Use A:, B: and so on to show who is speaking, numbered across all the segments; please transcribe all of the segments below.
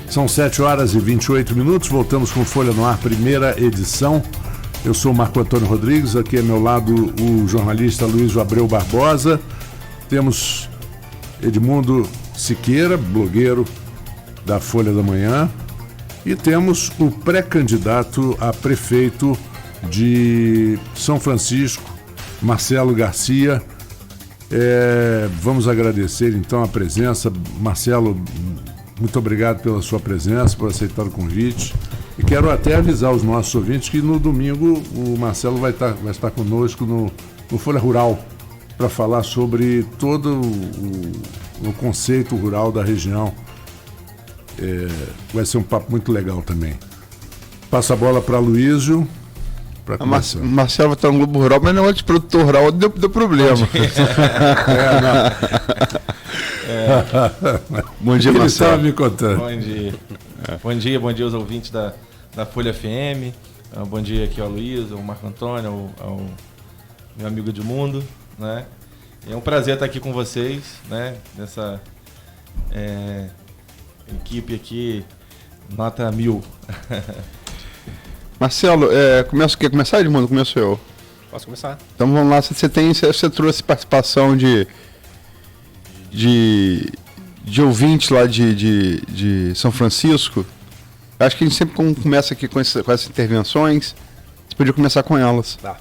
A: São 7h28, voltamos com Folha no Ar, primeira edição. Eu sou o Marco Antônio Rodrigues, aqui ao meu lado o jornalista Luiz Abreu Barbosa. Temos Edmundo Siqueira, blogueiro da Folha da Manhã. E temos o pré-candidato a prefeito de São Francisco, Marcelo Garcia. Vamos agradecer então a presença. Marcelo, muito obrigado pela sua presença, por aceitar o convite. E quero até avisar os nossos ouvintes que no domingo o Marcelo vai estar conosco no Folha Rural para falar sobre todo o conceito rural da região. Vai ser um papo muito legal também. Passo a bola para Luísio.
B: Marcelo vai estar no Globo Rural, mas não é de produtor rural, deu problema.
A: Bom dia, Marcelo. Ele estava me contando.
C: Bom dia aos ouvintes da Folha FM. Bom dia aqui ao Luiz, ao Marco Antônio, ao meu amigo Edmundo, né? É um prazer estar aqui com vocês, né? Nessa equipe aqui, nota 1000.
B: Marcelo, quer começar, Edmundo? Começo eu.
C: Posso começar?
B: Então vamos lá, você trouxe participação de ouvintes lá de São Francisco. Acho que a gente sempre começa aqui com essas intervenções. Você podia começar com elas.
D: Tá.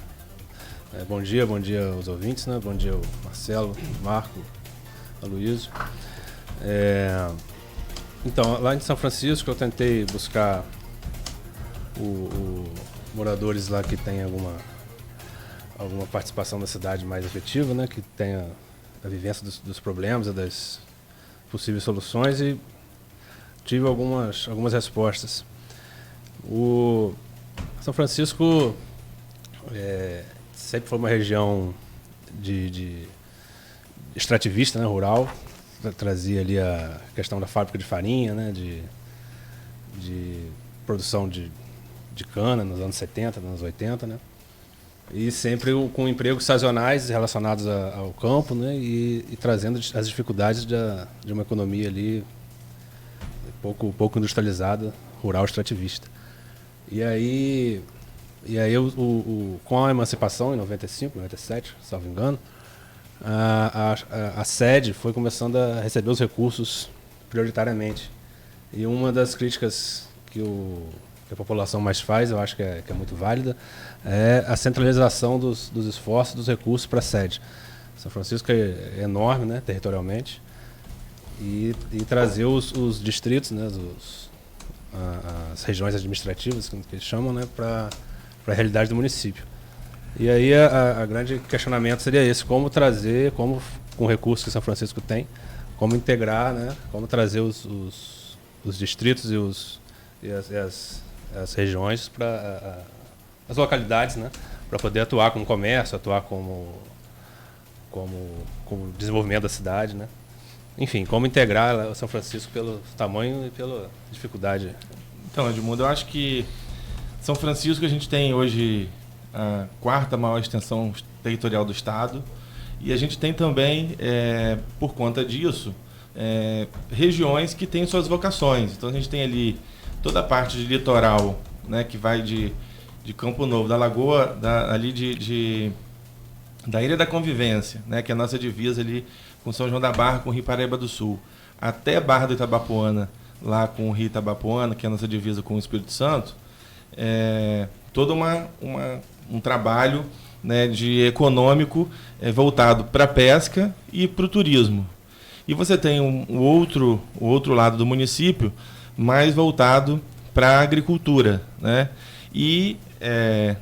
D: Bom dia aos ouvintes, né? Bom dia ao Marcelo, Marco, ao Luísio. Então, lá em São Francisco eu tentei buscar moradores lá que tem alguma participação da cidade mais efetiva, né? Que tenha a vivência dos problemas e das possíveis soluções, e tive algumas respostas. O São Francisco sempre foi uma região de extrativista, né, rural. Trazia ali a questão da fábrica de farinha, né, de produção de cana nos anos 70, nos anos 80, né, e sempre com empregos sazonais relacionados ao campo, né, e trazendo as dificuldades de uma economia ali pouco industrializada, rural, extrativista. E aí com a emancipação em 95, 97, salvo engano, a sede foi começando a receber os recursos prioritariamente. E uma das críticas que a população mais faz, eu acho que é muito válida, é a centralização dos esforços, dos recursos para a sede. São Francisco é enorme, né, territorialmente, e trazer os distritos, né, as regiões administrativas, que eles chamam, né, para a realidade do município. E aí a grande questionamento seria esse: como trazer, com o recurso que São Francisco tem, como integrar, né, como trazer os distritos e as regiões para as localidades, né, para poder atuar como comércio, atuar como desenvolvimento da cidade, né. Enfim, como integrar o São Francisco pelo tamanho e pela dificuldade.
C: Então, Edmundo, eu acho que São Francisco a gente tem hoje a quarta maior extensão territorial do estado, e a gente tem também, por conta disso, regiões que têm suas vocações. Então a gente tem ali toda a parte de litoral, né, que vai de Campo Novo, da Lagoa, da Ilha da Convivência, né, que é a nossa divisa ali com São João da Barra, com o Rio Paraíba do Sul, até Barra do Itabapoana, lá com o Rio Itabapoana, que é a nossa divisa com o Espírito Santo. Todo um trabalho, né, de econômico voltado para a pesca e para o turismo. E você tem o outro lado do município mais voltado para a agricultura, né? E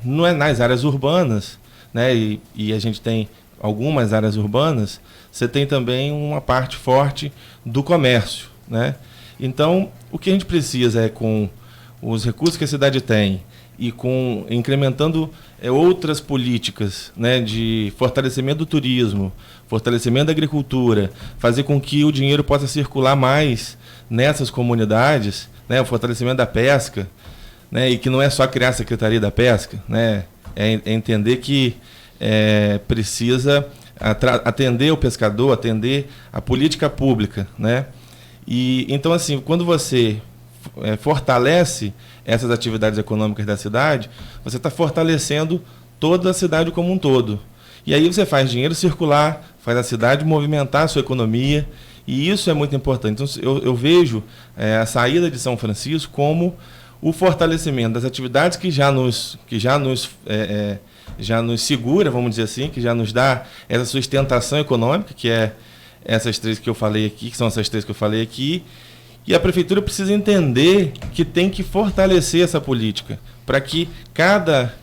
C: não é nas áreas urbanas, né? E a gente tem algumas áreas urbanas, você tem também uma parte forte do comércio, né? Então, o que a gente precisa é, com os recursos que a cidade tem e incrementando outras políticas, né, de fortalecimento do turismo, fortalecimento da agricultura, fazer com que o dinheiro possa circular mais nessas comunidades, né, o fortalecimento da pesca, né, e que não é só criar a Secretaria da Pesca, né, é entender que precisa atender o pescador, atender a política pública, né? E então, assim, quando você fortalece essas atividades econômicas da cidade, você está fortalecendo toda a cidade como um todo. E aí você faz dinheiro circular, faz a cidade movimentar a sua economia, e isso é muito importante. Então, eu vejo a saída de São Francisco como o fortalecimento das atividades que já nos segura, vamos dizer assim, que já nos dá essa sustentação econômica, que é essas três que eu falei aqui, que são essas três que eu falei aqui, e a prefeitura precisa entender que tem que fortalecer essa política, para que cada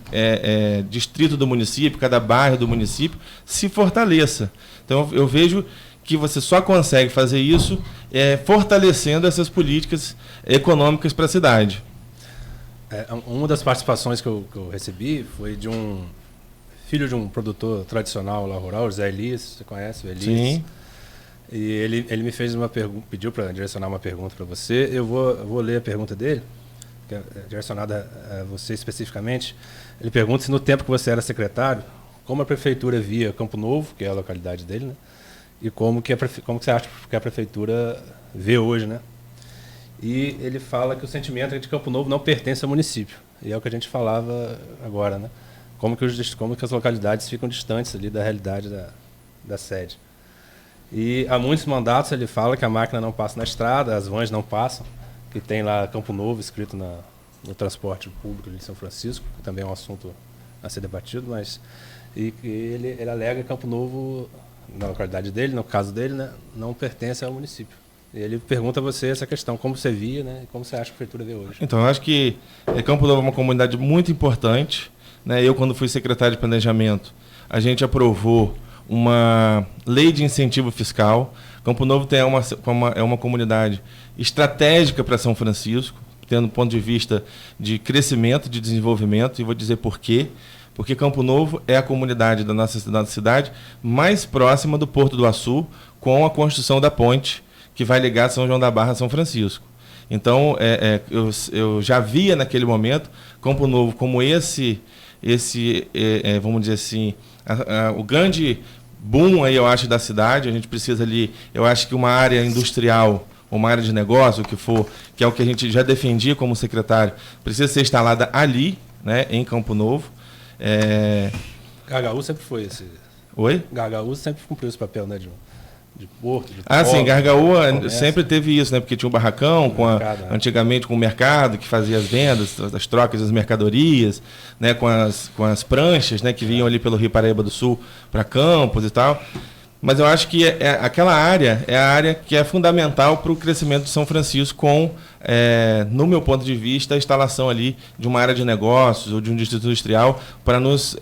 C: distrito do município, cada bairro do município se fortaleça. Então, eu vejo que você só consegue fazer isso fortalecendo essas políticas econômicas para a cidade.
D: Uma das participações que eu recebi foi de um filho de um produtor tradicional lá rural, José Elias, você conhece o Elias?
C: Sim.
D: E ele me fez uma pergunta, pediu para direcionar uma pergunta para você. Eu vou ler a pergunta dele, que é direcionada a você especificamente. Ele pergunta se no tempo que você era secretário, como a prefeitura via Campo Novo, que é a localidade dele, né? E como que você acha que a prefeitura vê hoje, né? E ele fala que o sentimento é de Campo Novo não pertence ao município. E é o que a gente falava agora, né? Como que as localidades ficam distantes ali da realidade da sede. E há muitos mandatos ele fala que a máquina não passa na estrada, as vans não passam, que tem lá Campo Novo escrito no transporte público de São Francisco, que também é um assunto a ser debatido, mas ele alega que Campo Novo, na localidade dele, no caso dele, né, não pertence ao município. E ele pergunta a você essa questão, como você via, né, e como você acha que a prefeitura vê hoje.
C: Então, eu acho que Campo Novo é uma comunidade muito importante, né? Eu, quando fui secretário de Planejamento, a gente aprovou uma lei de incentivo fiscal. Campo Novo é uma comunidade estratégica para São Francisco, tendo ponto de vista de crescimento, de desenvolvimento, e vou dizer por quê. Porque Campo Novo é a comunidade da nossa cidade mais próxima do Porto do Açu, com a construção da ponte que vai ligar São João da Barra a São Francisco. Então, eu já via naquele momento Campo Novo como vamos dizer assim, o grande boom aí, eu acho, da cidade. A gente precisa ali, eu acho que uma área industrial, uma área de negócio, o que for, que é o que a gente já defendia como secretário, precisa ser instalada ali, né, em Campo Novo.
D: Gargaúz sempre foi esse.
C: Oi?
D: Gargaúz sempre cumpriu esse papel, né, de porto, de
C: sim, Gargaúa sempre teve isso, né? Porque tinha um barracão, antigamente com o mercado, que fazia as vendas, as trocas das mercadorias, né? Com as pranchas, né? Que vinham ali pelo Rio Paraíba do Sul para Campos e tal. Mas eu acho que aquela área é a área que é fundamental para o crescimento de São Francisco no meu ponto de vista, a instalação ali de uma área de negócios ou de um distrito industrial para nos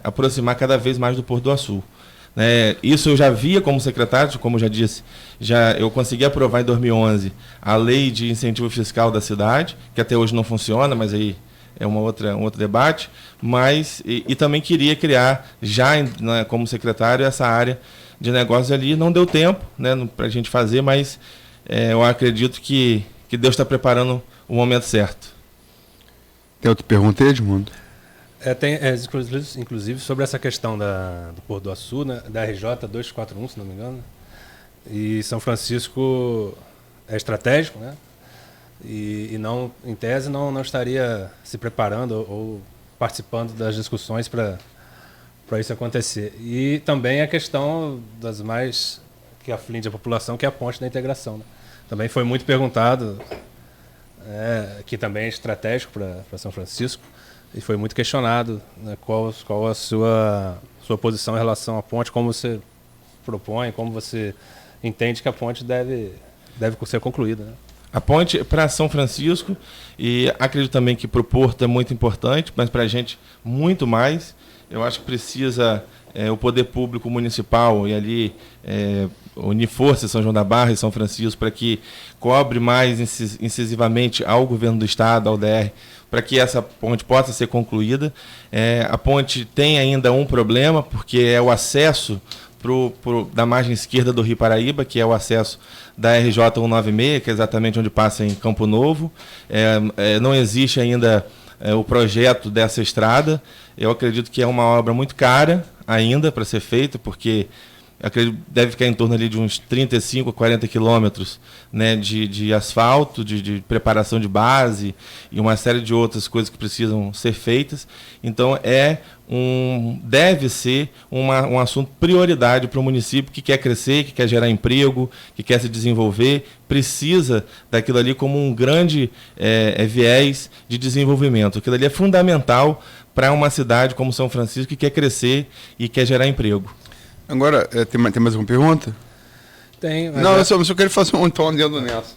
C: aproximar cada vez mais do Porto do Açu. Isso eu já via como secretário, como eu já disse, eu consegui aprovar em 2011 a lei de incentivo fiscal da cidade, que até hoje não funciona, mas aí é um outro debate, mas e também queria criar, como secretário, essa área de negócios ali. Não deu tempo, né, para a gente fazer, mas eu acredito que Deus está preparando o momento certo.
B: Tem outra pergunta aí, Edmundo?
D: Inclusive sobre essa questão do Porto do Açu, né, da RJ 241, se não me engano. E São Francisco é estratégico, né? E não, em tese, não estaria se preparando ou participando das discussões para isso acontecer. E também a questão das mais que aflige a população, que é a ponte da integração, né? Também foi muito perguntado, que também é estratégico para São Francisco, e foi muito questionado, né, qual a sua posição em relação à ponte, como você propõe, como você entende que a ponte deve ser concluída, né?
C: A ponte para São Francisco, e acredito também que para o Porto é muito importante, mas para a gente muito mais. Eu acho que precisa o poder público municipal e ali unir forças São João da Barra e São Francisco para que cobre mais incisivamente ao governo do estado, ao DR, para que essa ponte possa ser concluída. A ponte tem ainda um problema, porque é o acesso da margem esquerda do Rio Paraíba, que é o acesso da RJ 196, que é exatamente onde passa em Campo Novo. Não existe ainda o projeto dessa estrada. Eu acredito que é uma obra muito cara ainda para ser feita, porque acredito, deve ficar em torno ali de uns 35 a 40 quilômetros, né, de asfalto, de preparação de base e uma série de outras coisas que precisam ser feitas. Então, deve ser um assunto prioridade para o município que quer crescer, que quer gerar emprego, que quer se desenvolver, precisa daquilo ali como um grande viés de desenvolvimento. Aquilo ali é fundamental para uma cidade como São Francisco que quer crescer e quer gerar emprego.
B: Agora, tem mais alguma pergunta?
D: Tem.
B: Não, eu só quero fazer um tom dentro nessa.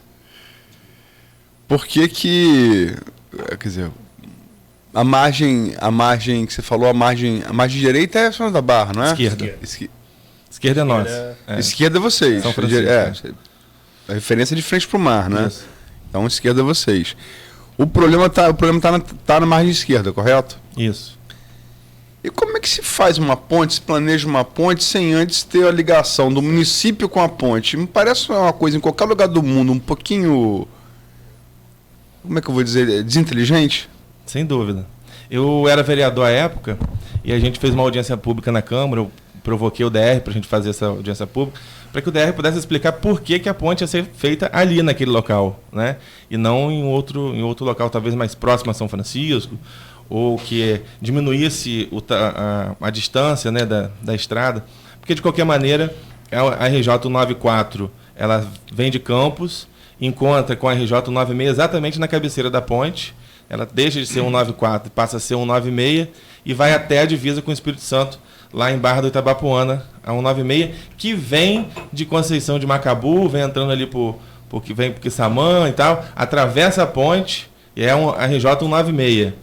B: Por que, quer dizer, a margem que você falou, a margem direita é a São João da Barra, não é?
C: Esquerda. Esquerda é nossa.
B: Esquerda é vocês.
C: São Francisco.
B: A referência é de frente para o mar, né?
C: Isso.
B: Então, esquerda é vocês. O problema tá na margem esquerda, correto?
C: Isso.
B: E como é que se faz uma ponte, se planeja uma ponte sem antes ter a ligação do município com a ponte? Me parece uma coisa em qualquer lugar do mundo um pouquinho, como é que eu vou dizer, desinteligente?
C: Sem dúvida. Eu era vereador à época e a gente fez uma audiência pública na Câmara, eu provoquei o DR para a gente fazer essa audiência pública, para que o DR pudesse explicar por que a ponte ia ser feita ali naquele local, né? E não em outro local, talvez mais próximo a São Francisco, ou que diminuísse a distância, né, da estrada, porque de qualquer maneira a RJ 194 ela vem de Campos, encontra com a RJ 196 exatamente na cabeceira da ponte, ela deixa de ser 194 e passa a ser 196 e vai até a divisa com o Espírito Santo, lá em Barra do Itabapoana, a 196, que vem de Conceição de Macabu, vem entrando ali que vem por Quissamã e tal, atravessa a ponte e é a RJ 196.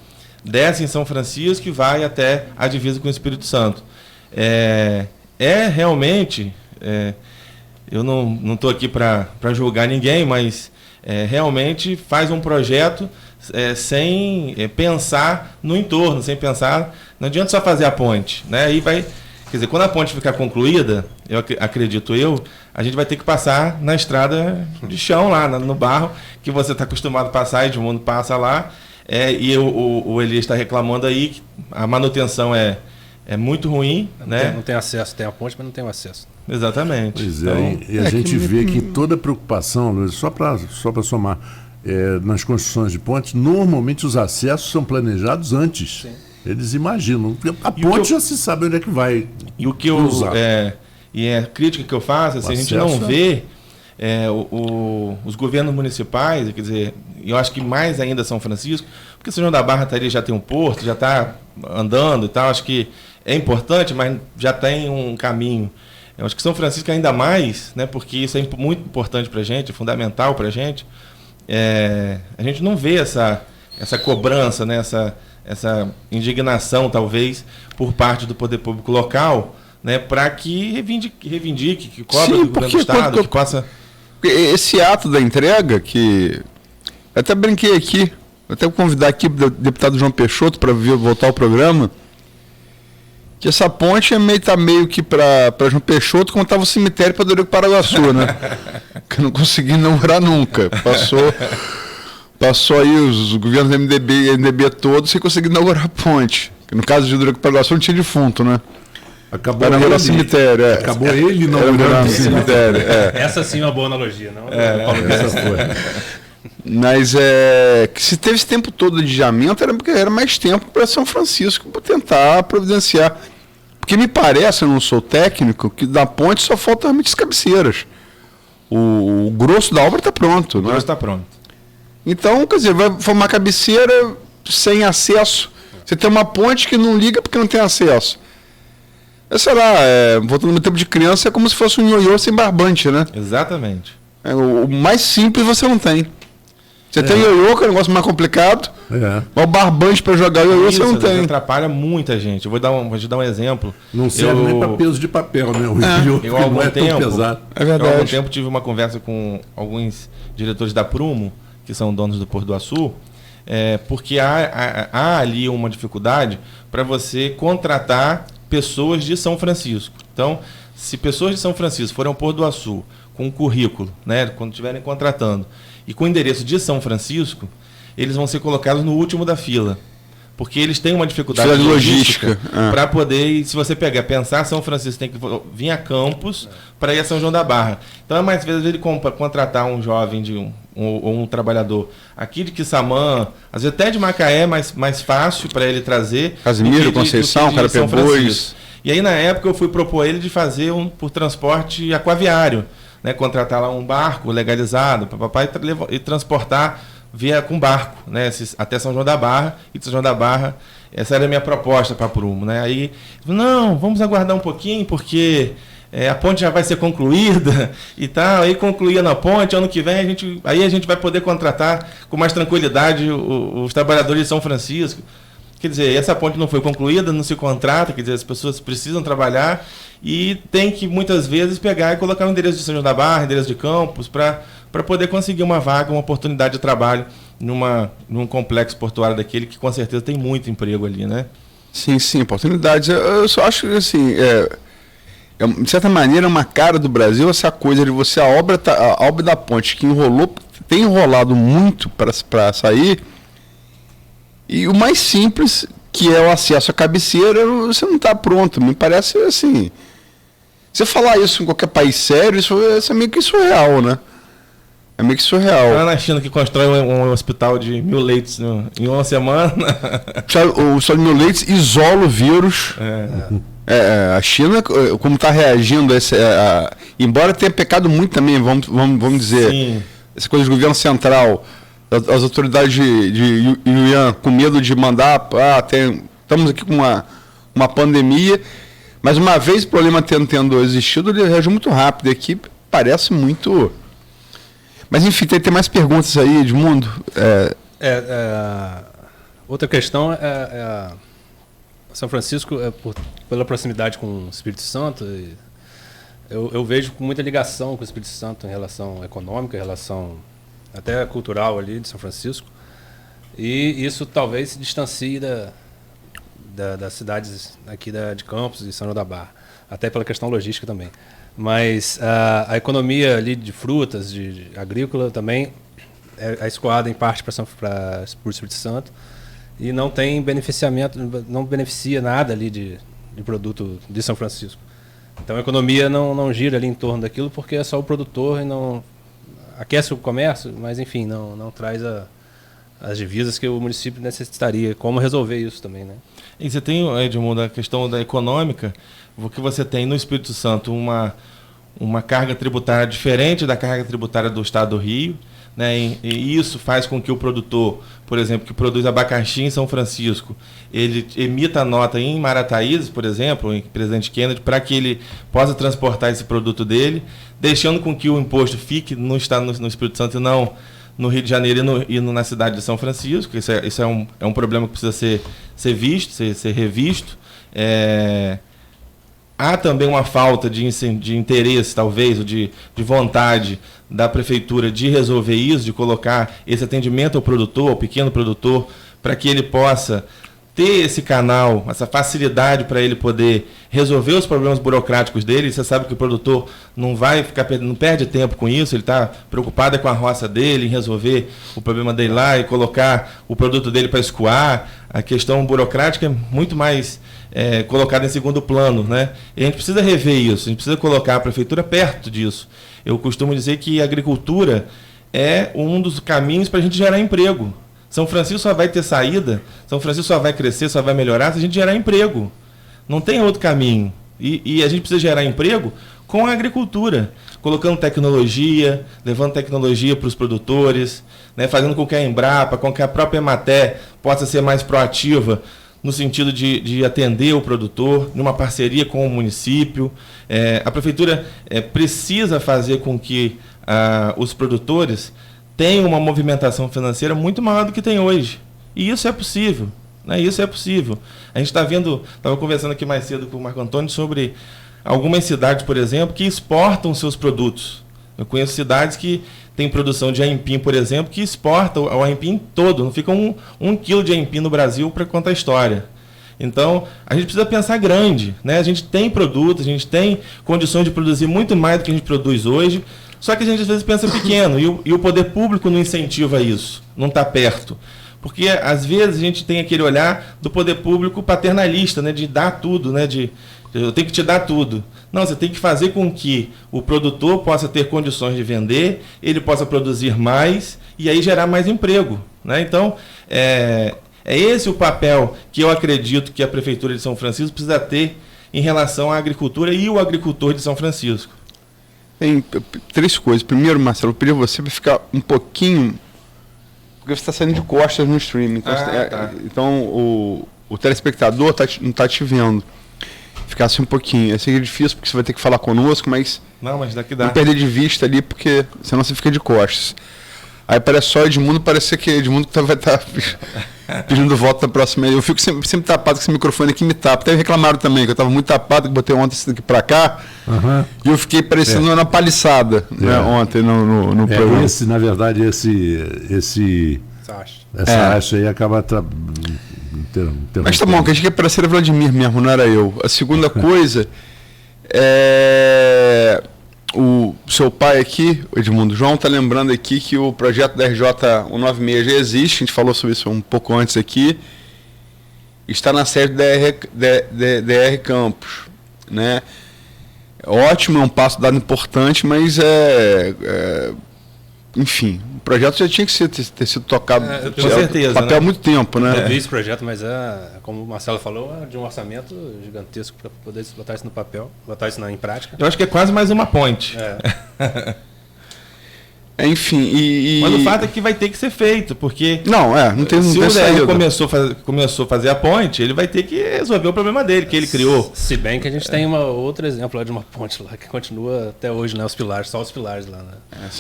C: Desce em São Francisco e vai até a divisa com o Espírito Santo. Realmente, eu não estou aqui para julgar ninguém, mas realmente faz um projeto sem pensar no entorno, sem pensar. Não adianta só fazer a ponte, né? Aí quer dizer, quando a ponte ficar concluída, acredito a gente vai ter que passar na estrada de chão lá, no barro, que você está acostumado a passar, e Edmundo passa lá. E o Elias está reclamando aí que a manutenção é muito ruim, né?
D: Não tem acesso, tem a ponte, mas não tem o acesso.
C: Exatamente.
A: Pois e a gente vê que toda preocupação, Luiz, só para somar, nas construções de pontes, normalmente os acessos são planejados antes. Sim. Eles imaginam. A ponte já se sabe onde é que vai.
C: E o que a crítica que eu faço, assim, a gente não vê os governos municipais, quer dizer, eu acho que mais ainda São Francisco, porque São João da Barra já tem um porto, já está andando e tal, acho que é importante, mas já tem um caminho. Eu acho que São Francisco ainda mais, né, porque isso é muito importante para a gente, é fundamental para a gente não vê essa cobrança, né, essa indignação, talvez, por parte do poder público local, né, para que reivindique, que cobre do governo do Estado, que possa...
B: Esse ato da entrega, que eu até brinquei aqui, até vou convidar aqui o deputado João Peixoto para voltar ao programa, que essa ponte tá meio que para João Peixoto como estava o cemitério para Dorico Paraguaçu, né? Que eu não consegui inaugurar nunca. Passou aí os governos do MDB todos sem conseguir inaugurar a ponte. Que no caso de Dorico Paraguaçu não tinha defunto, né?
A: Acabou ele cemitério,
B: Acabou ele inaugurando o cemitério.
D: Essa sim é uma boa analogia, não?
A: Essa foi.
B: Mas que se teve esse tempo todo de adiamento, era porque era mais tempo para São Francisco para tentar providenciar. Porque me parece, eu não sou técnico, que da ponte só faltam realmente as cabeceiras. O grosso da obra está pronto.
C: O grosso está pronto.
B: Então, quer dizer, vai formar cabeceira sem acesso. Você tem uma ponte que não liga porque não tem acesso. Sei lá, voltando no meu tempo de criança, é como se fosse um ioiô sem barbante, né?
C: Exatamente.
B: O mais simples você não tem. Você tem ioiô, que é um negócio mais complicado, mas o barbante para jogar ioiô você não tem.
C: Atrapalha muita gente. Eu vou te dar um exemplo.
A: Não serve nem para peso de papel, né? O ioiô
C: eu, há algum
A: não é
C: tempo,
A: tão pesado.
B: É verdade.
C: Há algum tempo tive uma conversa com alguns diretores da Prumo, que são donos do Porto do Açu, porque há ali uma dificuldade para você contratar pessoas de São Francisco. Então, se pessoas de São Francisco forem ao Porto do Açu com um currículo, né, quando estiverem contratando, e com o endereço de São Francisco, eles vão ser colocados no último da fila, porque eles têm uma dificuldade
B: de logística
C: para poder, se você pensar São Francisco, tem que vir a Campos para ir a São João da Barra. Então é mais vezes ele contratar um jovem ou um trabalhador aqui de Quissamã, às vezes até de Macaé, mais fácil para ele trazer.
B: Casimiro, Conceição, Carapebus.
C: E aí na época eu fui propor ele de fazer por transporte aquaviário, né, contratar lá um barco legalizado para papai e transportar com barco, né, até São João da Barra, e de São João da Barra, essa era a minha proposta para Prumo, né? Aí, não, vamos aguardar um pouquinho, porque a ponte já vai ser concluída e tal, aí concluía na ponte, ano que vem a gente vai poder contratar com mais tranquilidade os trabalhadores de São Francisco. Quer dizer, essa ponte não foi concluída, não se contrata, quer dizer, as pessoas precisam trabalhar e tem que, muitas vezes, pegar e colocar o endereço de São João da Barra, endereço de Campos, para poder conseguir uma vaga, uma oportunidade de trabalho num complexo portuário daquele que, com certeza, tem muito emprego ali, né?
B: Sim, oportunidades. Eu só acho que, assim, de certa maneira, é uma cara do Brasil essa coisa de você, a obra da ponte que tem enrolado muito para sair. E o mais simples, que é o acesso à cabeceira, você não está pronto. Me parece assim. Você falar isso em qualquer país sério, isso é meio que surreal, né? É meio que surreal.
C: Lá na China que constrói um hospital de 1.000 leitos em uma semana.
B: O hospital de 1.000 leitos isola o vírus. A China, como está reagindo a esse. Embora tenha pecado muito também, vamos dizer.
C: Sim.
B: Essa coisa do governo central. As autoridades de Yuan com medo de mandar, estamos aqui com uma pandemia, mas uma vez o problema tendo existido, ele reagiu muito rápido. Aqui parece muito. Mas enfim, tem mais perguntas aí, Edmundo.
D: Outra questão São Francisco, pela proximidade com o Espírito Santo, eu vejo com muita ligação com o Espírito Santo em relação econômica, em relação até cultural ali de São Francisco, e isso talvez se distancie das cidades aqui de Campos e São João da Barra, até pela questão logística também. Mas a economia ali de frutas, de agrícola também é escoada em parte para o Espírito Santo e não tem beneficiamento, não beneficia nada ali de produto de São Francisco. Então a economia não gira ali em torno daquilo porque é só o produtor e não aquece o comércio, mas enfim, não traz as divisas que o município necessitaria. Como resolver isso também, né?
C: E você tem, Edmundo, a questão da econômica, porque você tem no Espírito Santo uma carga tributária diferente da carga tributária do Estado do Rio, né? E isso faz com que o produtor, por exemplo, que produz abacaxi em São Francisco, ele emita a nota em Marataízes, por exemplo, em Presidente Kennedy, para que ele possa transportar esse produto dele, deixando com que o imposto fique no Espírito Santo e não no Rio de Janeiro e na cidade de São Francisco. Isso é um problema que precisa ser visto, ser revisto. Há também uma falta de interesse, talvez, ou de vontade da prefeitura de resolver isso, de colocar esse atendimento ao produtor, ao pequeno produtor, para que ele possa ter esse canal, essa facilidade para ele poder resolver os problemas burocráticos dele. Você sabe que o produtor não perde tempo com isso, ele está preocupado com a roça dele, em resolver o problema dele lá e colocar o produto dele para escoar. A questão burocrática é muito mais colocada em segundo plano, né? E a gente precisa rever isso, a gente precisa colocar a prefeitura perto disso. Eu costumo dizer que a agricultura é um dos caminhos para a gente gerar emprego. São Francisco só vai ter saída, São Francisco só vai crescer, só vai melhorar se a gente gerar emprego. Não tem outro caminho. E a gente precisa gerar emprego com a agricultura, colocando tecnologia, levando tecnologia para os produtores, né, fazendo com que a Embrapa, com que a própria Emater possa ser mais proativa no sentido de atender o produtor, numa parceria com o município. A prefeitura precisa fazer com que os produtores tenham uma movimentação financeira muito maior do que tem hoje. E isso é possível. Né? Isso é possível. A gente está vendo, estava conversando aqui mais cedo com o Marco Antônio sobre algumas cidades, por exemplo, que exportam seus produtos. Eu conheço cidades que têm produção de aipim, por exemplo, que exportam o aipim todo. Não fica um quilo de aipim no Brasil para contar a história. Então, a gente precisa pensar grande. Né? A gente tem produtos, a gente tem condições de produzir muito mais do que a gente produz hoje, só que a gente às vezes pensa pequeno e o poder público não incentiva isso, não está perto. Porque às vezes a gente tem aquele olhar do poder público paternalista, né, de dar tudo, né, de eu tenho que te dar tudo. Não, você tem que fazer com que o produtor possa ter condições de vender, ele possa produzir mais e aí gerar mais emprego, né? Então, é esse o papel que eu acredito que a Prefeitura de São Francisco precisa ter em relação à agricultura e o agricultor de São Francisco.
B: Tem 3 coisas. Primeiro, Marcelo, eu pedi a você para ficar um pouquinho... Porque você está saindo de costas no streaming. Então,
C: tá.
B: Então o telespectador não está te vendo. Ficar assim um pouquinho. Eu sei que é difícil porque você vai ter que falar conosco, mas...
C: Não, mas daqui dá.
B: Não perder de vista ali, porque senão você fica de costas. Aí parece só Edmundo, parece que Edmundo vai estar pedindo voto na próxima. Eu fico sempre tapado com esse microfone aqui, me tapa. Até reclamaram também, que eu estava muito tapado, que botei ontem esse daqui para cá, e eu fiquei parecendo na paliçada, né, ontem no programa.
A: Esse, na verdade, essa haste aí acaba...
B: Mas tá bom, que a gente quer parecer a Vladimir mesmo, não era eu. A segunda coisa é... O seu pai aqui, o Edmundo João, está lembrando aqui que o projeto da RJ 196 já existe, a gente falou sobre isso um pouco antes aqui, está na sede da DR Campos, né? Ótimo, é um passo dado importante, mas enfim, o projeto já tinha que ter sido tocado
C: com certeza,
B: papel há muito tempo, né?
D: Eu vi esse projeto, mas como o Marcelo falou, é de um orçamento gigantesco para poder botar isso no papel, botar isso em prática.
C: Eu acho que é quase mais uma ponte.
B: Enfim,
C: mas o fato é que vai ter que ser feito, porque
B: não tem
C: se o
B: saída.
C: começou a fazer a ponte, ele vai ter que resolver o problema dele, que ele criou.
D: Se bem que a gente tem outro exemplo lá de uma ponte lá que continua até hoje, né? Os pilares, só os pilares lá, né?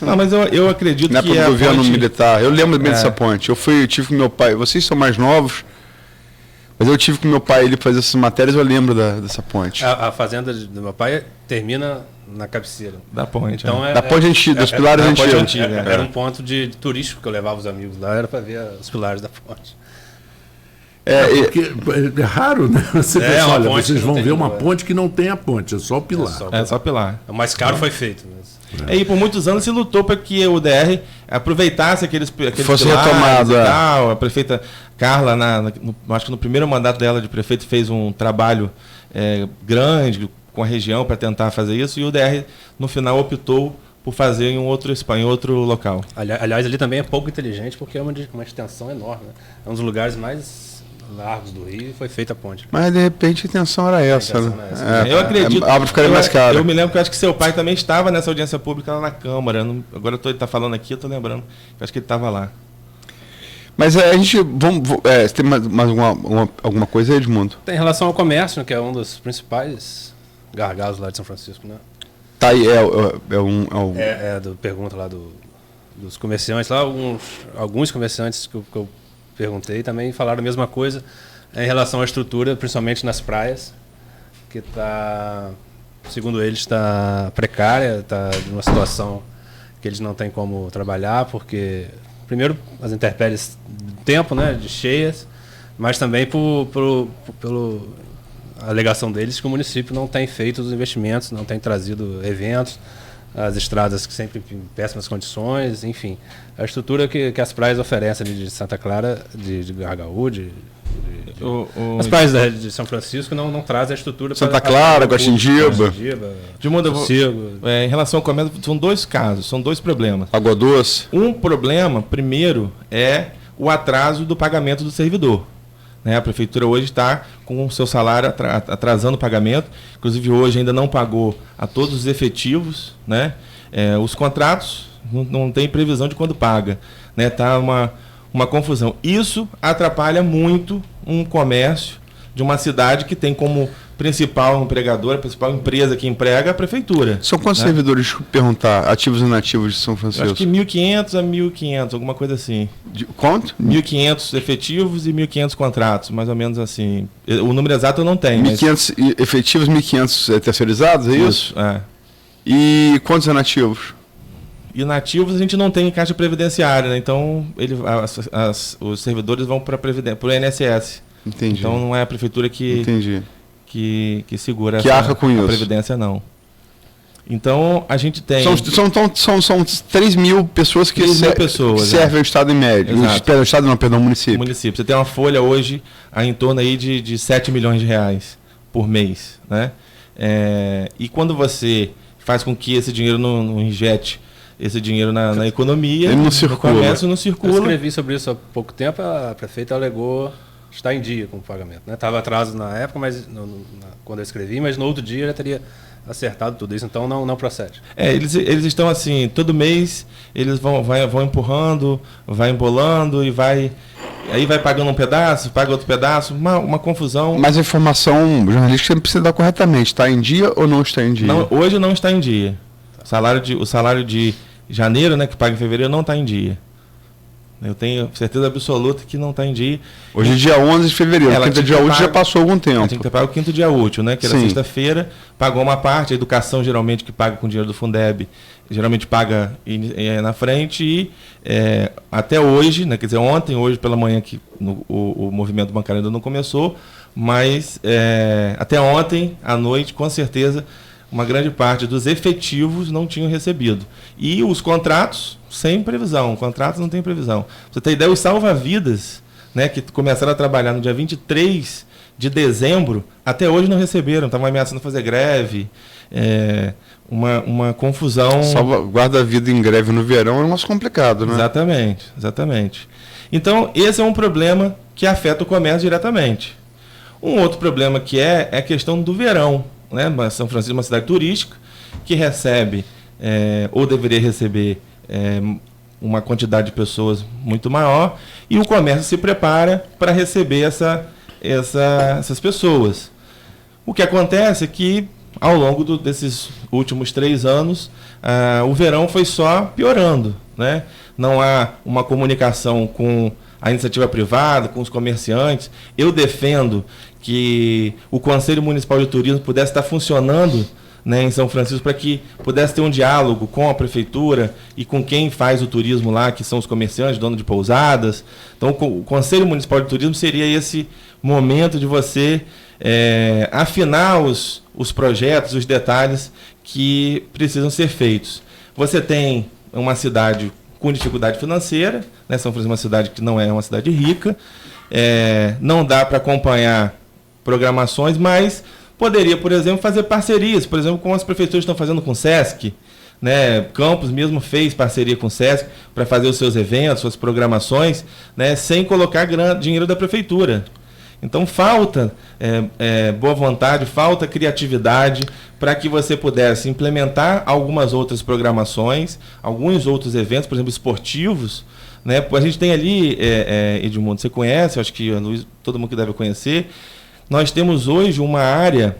C: Não, mas eu acredito
B: na
C: que
B: época do governo
C: ponte...
B: militar, eu lembro bem dessa ponte. Eu tive com meu pai, vocês são mais novos, mas eu tive com meu pai ele fazer essas matérias, eu lembro dessa ponte.
D: A fazenda do meu pai termina na cabeceira
C: da ponte.
D: Então
B: da ponte antiga, dos pilares antigos.
D: Era um ponto de turístico que eu levava os amigos lá, era para ver os pilares da ponte.
A: Porque é raro, né? Você pensa, olha, vocês vão ver uma
D: ponte
A: ponte que não tem a ponte, é só o pilar.
C: É só pilar.
D: O mais caro foi feito.
C: E por muitos anos se lutou para que o DR aproveitasse aqueles
B: fosse
C: pilares
B: retomado,
C: e tal. A prefeita Carla, acho que no primeiro mandato dela de prefeito, fez um trabalho grande com a região para tentar fazer isso, e o DR no final optou por fazer em outro local.
D: Aliás, ali também é pouco inteligente porque é uma extensão enorme, né? É um dos lugares mais largos do Rio e foi feita a ponte.
B: Mas de repente a intenção era essa, né?
C: Eu acredito.
B: A obra ficaria mais cara.
C: Eu me lembro que eu acho que seu pai também estava nessa audiência pública lá na Câmara. Agora ele está falando aqui, eu estou lembrando. Eu acho que ele estava lá.
B: Mas a gente. Tem mais alguma coisa aí, Edmundo?
D: Tem em relação ao comércio, que é um dos principais gargalos lá de São Francisco, né?
B: Tá aí,
D: do pergunta lá dos comerciantes lá, alguns comerciantes que eu perguntei também falaram a mesma coisa em relação à estrutura, principalmente nas praias, que está, segundo eles, está precária, está numa situação que eles não têm como trabalhar, porque, primeiro, as intempéries do tempo, né, de cheias, mas também pela alegação deles que o município não tem feito os investimentos, não tem trazido eventos, as estradas que sempre em péssimas condições, enfim. A estrutura que as praias oferecem ali de Santa Clara, de Gargaú, as praias de São Francisco não trazem a estrutura
B: Santa Clara, Guaxindiba.
C: Em relação ao comércio, são 2 casos, são 2 problemas.
B: Água Doce.
C: Um problema, primeiro, é o atraso do pagamento do servidor. A prefeitura hoje está com o seu salário atrasando o pagamento. Inclusive, hoje ainda não pagou a todos os efetivos, né? Os contratos não tem previsão de quando paga. Está uma confusão. Isso atrapalha muito um comércio de uma cidade que tem como principal empregadora, a principal empresa que emprega a prefeitura.
B: São quantos servidores, deixa eu perguntar, ativos e inativos de São Francisco?
C: Acho que 1.500 a 1.500, alguma coisa assim.
B: Quanto?
C: 1.500 efetivos e 1.500 contratos, mais ou menos assim. O número exato eu não tenho.
B: 1.500 efetivos, 1.500 terceirizados, é isso? E quantos inativos?
C: Inativos a gente não tem em caixa previdenciária, né? Então os servidores vão para o INSS.
B: Entendi.
C: Então não é a prefeitura que segura
B: que arca com
C: a
B: isso.
C: previdência, não. Então, a gente tem...
B: São 3 mil pessoas que
C: 3 mil pessoas,
B: servem o Estado em média. O Estado não, perdão, o município.
C: Município. Você tem uma folha hoje em torno aí de 7 milhões de reais por mês, né? E quando você faz com que esse dinheiro não injete esse dinheiro na economia,
B: ele não circula.
C: No comércio não circula.
D: Eu escrevi sobre isso há pouco tempo, a prefeita alegou estar em dia com o pagamento, né? Estava atraso na época, mas quando eu escrevi, mas no outro dia já teria acertado tudo isso, então não procede.
C: Eles estão assim, todo mês eles vão empurrando, vai embolando e aí vai pagando um pedaço, paga outro pedaço, uma confusão.
B: Mas a informação jornalística você precisa dar corretamente, está em dia ou não está em dia?
C: Não, hoje não está em dia. O salário de janeiro, né, que paga em fevereiro, não está em dia. Eu tenho certeza absoluta que não está em dia.
B: Hoje é dia 11 de fevereiro, o quinto dia útil já passou algum tempo.
C: Ela tinha que ter pago o quinto dia útil, né? Que era sexta-feira, pagou uma parte, a educação geralmente que paga com dinheiro do Fundeb, geralmente paga na frente e até hoje, né? Quer dizer, hoje pela manhã que o movimento bancário ainda não começou, mas até ontem à noite, com certeza, uma grande parte dos efetivos não tinham recebido. E os contratos, sem previsão. Contratos não tem previsão. Pra você ter ideia, os salva-vidas, né, que começaram a trabalhar no dia 23 de dezembro, até hoje não receberam. Estavam ameaçando fazer greve. Uma confusão.
B: Guarda-vida em greve no verão é um negócio complicado, né?
C: Exatamente. Então, esse é um problema que afeta o comércio diretamente. Um outro problema que é a questão do verão. Né? São Francisco é uma cidade turística que recebe, ou deveria receber, uma quantidade de pessoas muito maior, e o comércio se prepara para receber essas pessoas. O que acontece é que, ao longo desses últimos 3 anos, o verão foi só piorando, né? Não há uma comunicação com a iniciativa privada, com os comerciantes. Eu defendo que o Conselho Municipal de Turismo pudesse estar funcionando, né, em São Francisco, para que pudesse ter um diálogo com a prefeitura e com quem faz o turismo lá, que são os comerciantes, donos de pousadas. Então, o Conselho Municipal de Turismo seria esse momento de você afinar os projetos, os detalhes que precisam ser feitos. Você tem uma cidade com dificuldade financeira, né? São Francisco é uma cidade que não é uma cidade rica, não dá para acompanhar programações, mas poderia, por exemplo, fazer parcerias, por exemplo, como as prefeituras estão fazendo com o SESC, né? Campos mesmo fez parceria com o SESC para fazer os seus eventos, suas programações, né? Sem colocar dinheiro da prefeitura. Então falta boa vontade, falta criatividade para que você pudesse implementar algumas outras programações, alguns outros eventos, por exemplo, esportivos, né? A gente tem ali, Edmundo, você conhece, acho que Luiz, todo mundo que deve conhecer, nós temos hoje uma área,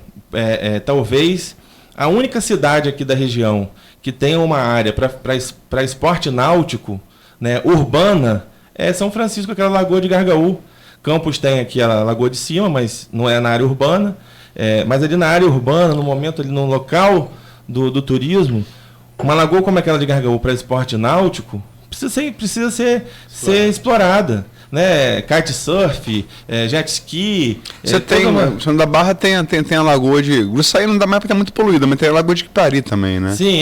C: talvez a única cidade aqui da região que tem uma área para esporte náutico, né, urbana, é São Francisco, aquela Lagoa de Gargaú. Campos tem aqui a Lagoa de Cima, mas não é na área urbana. Mas ali na área urbana, no momento, ali no local do turismo, uma lagoa como aquela de Gargaú para esporte náutico precisa ser explorada. Né? Kitesurf, jet ski.
B: Você tem, São da Barra tem a lagoa de Gruçaí, não dá mais porque é muito poluída, mas tem a lagoa de Quipari também, né?
C: Sim,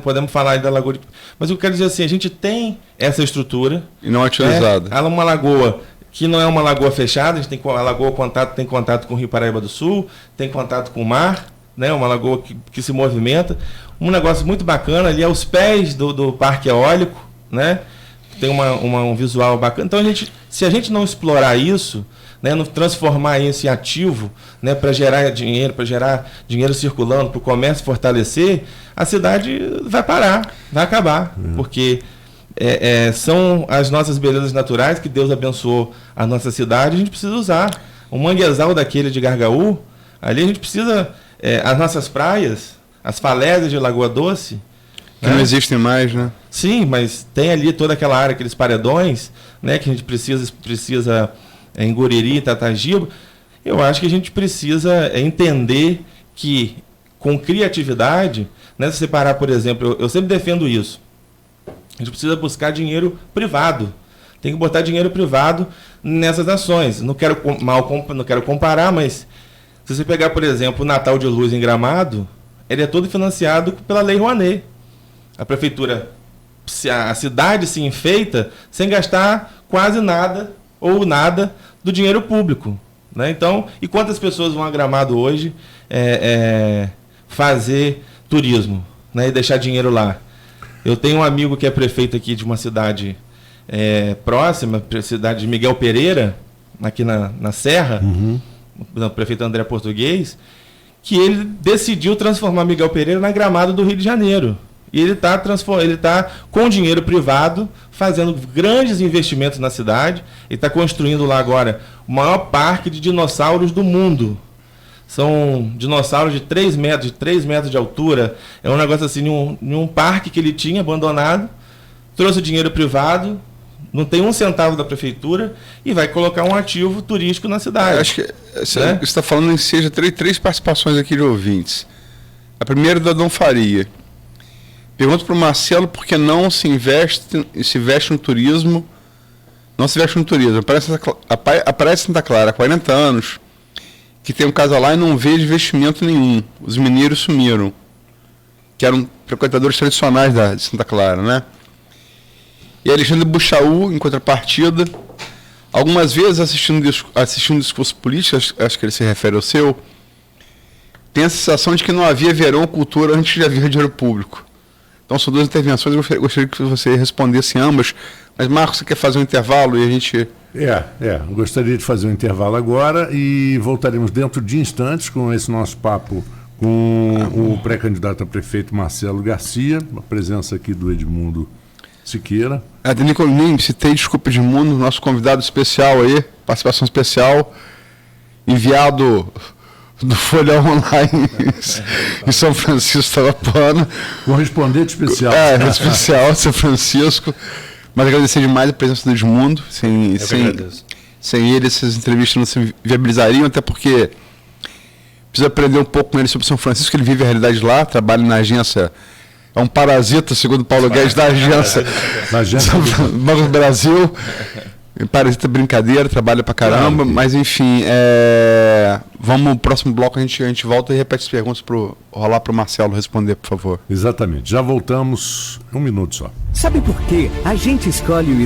C: podemos falar aí da lagoa de... Mas eu quero dizer assim, a gente tem essa estrutura
B: e não é utilizada.
C: Ela é uma lagoa que não é uma lagoa fechada, a gente tem a lagoa tem contato com o Rio Paraíba do Sul, tem contato com o mar, né? Uma lagoa que se movimenta. Um negócio muito bacana ali aos pés do parque eólico, né? Tem um visual bacana. Então, se a gente não explorar isso, né, não transformar isso em ativo, né, para gerar dinheiro circulando, para o comércio fortalecer, a cidade vai parar, vai acabar. Porque são as nossas belezas naturais que Deus abençoou a nossa cidade, a gente precisa usar. Um manguezal daquele de Gargaú, ali a gente precisa... as nossas praias, as falésias de Lagoa Doce...
B: Que não existem mais, né?
C: Sim, mas tem ali toda aquela área, aqueles paredões, né, que a gente precisa em Guriri e Tatagiba. Eu acho que a gente precisa entender que, com criatividade, né, se separar, por exemplo, eu sempre defendo isso. A gente precisa buscar dinheiro privado. Tem que botar dinheiro privado nessas ações. Não quero comparar, mas se você pegar, por exemplo, o Natal de Luz em Gramado, ele é todo financiado pela Lei Rouanet. A prefeitura, a cidade se enfeita sem gastar quase nada ou nada do dinheiro público, né? Então, e quantas pessoas vão a Gramado hoje fazer turismo, né, e deixar dinheiro lá? Eu tenho um amigo que é prefeito aqui de uma cidade próxima, a cidade de Miguel Pereira, aqui na Serra, o prefeito André Português, que ele decidiu transformar Miguel Pereira na Gramado do Rio de Janeiro. E ele está com dinheiro privado, fazendo grandes investimentos na cidade, e está construindo lá agora o maior parque de dinossauros do mundo. São dinossauros de 3 metros de altura. É um negócio assim, em um parque que ele tinha abandonado, trouxe dinheiro privado, não tem um centavo da prefeitura e vai colocar um ativo turístico na cidade.
B: Acho que você está falando em seja três participações aqui de ouvintes. A primeira é da Dom Faria. Pergunto para o Marcelo por que não se investe no turismo. Não se investe no turismo. Aparece Santa Clara há 40 anos, que tem um casal lá e não vê investimento nenhum. Os mineiros sumiram, que eram frequentadores tradicionais de Santa Clara, né? E Alexandre Buchaú, em contrapartida, algumas vezes assistindo discurso político, acho que ele se refere ao seu, tem a sensação de que não havia verão ou cultura antes de haver dinheiro público. Então são 2 intervenções, eu gostaria que você respondesse ambas. Mas, Marcos, você quer fazer um intervalo e a gente...
A: Gostaria de fazer um intervalo agora e voltaremos dentro de instantes com esse nosso papo com o pré-candidato a prefeito Marcelo Garcia, a presença aqui do Edmundo Siqueira.
B: Nicole, nem citei, desculpa, Edmundo, nosso convidado especial aí, participação especial, enviado do Folha Online em São Francisco, Talapuana.
A: Correspondente especial.
B: Especial de São Francisco. Mas agradecer demais a presença do Edmundo. Sem ele, essas entrevistas não se viabilizariam, até porque precisa aprender um pouco com ele sobre São Francisco, ele vive a realidade lá, trabalha na agência, é um parasita, segundo Paulo Guedes, da agência Banco do Brasil. Parasita brincadeira, trabalha pra caramba, mas enfim, vamos no próximo bloco, a gente volta e repete as perguntas rolar pro Marcelo responder, por favor.
A: Exatamente, já voltamos, 1 minuto só.
E: Sabe por quê? A gente escolhe o